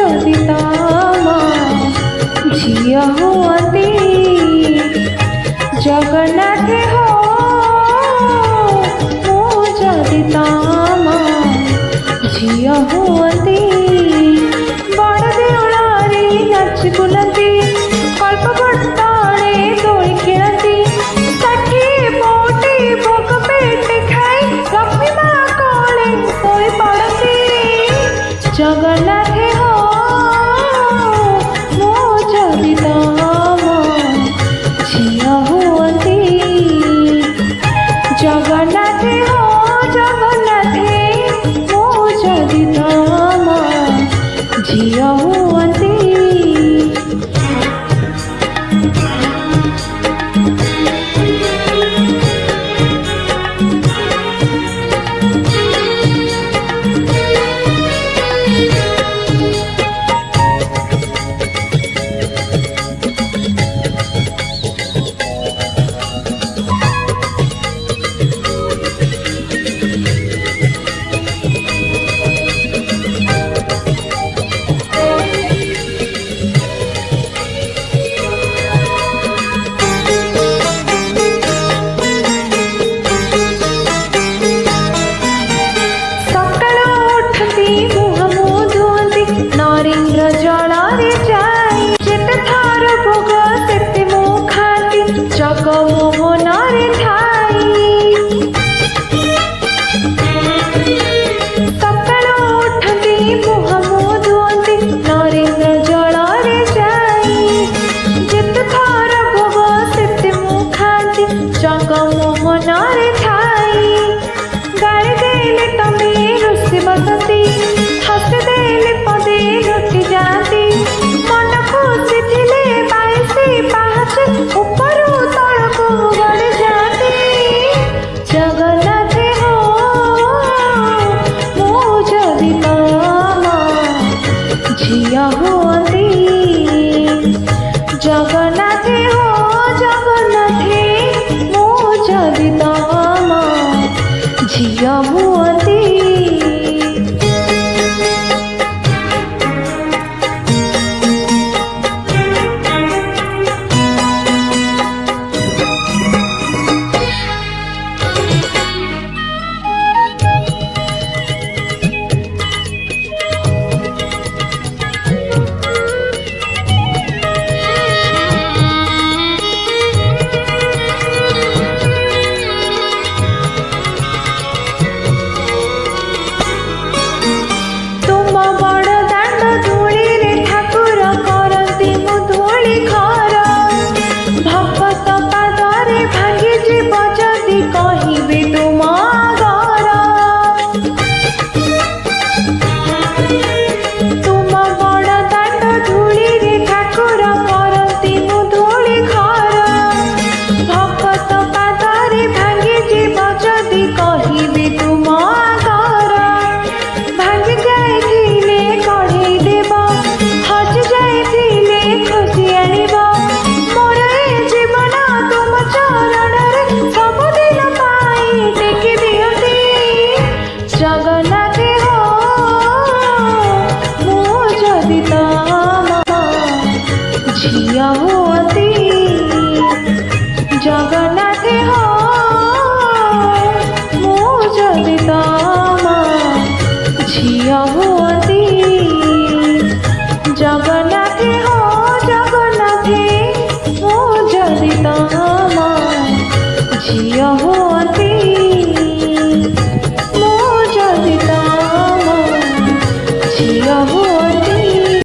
जदि तम झिया हुअती जगन्नाथ हो मु जदि तम झिया हुअती बड़ देउलारे नाच बुलती कल्प घटाड़े दोली खेलती षठी पोटी भोग पेट खाई लक्ष्मी माँ कोले सोई पड़ती जगन्नाथ हो मो जदि तम झिया हुअती जगन्नाथ हो जगन्नाथ मो जदि तम झिया हुअती। झिया हुअती जगन्नाथ हो जगन्नाथ मो जदि तम झिया हुअती। जगन्नाथ हो मो जदि तम झिया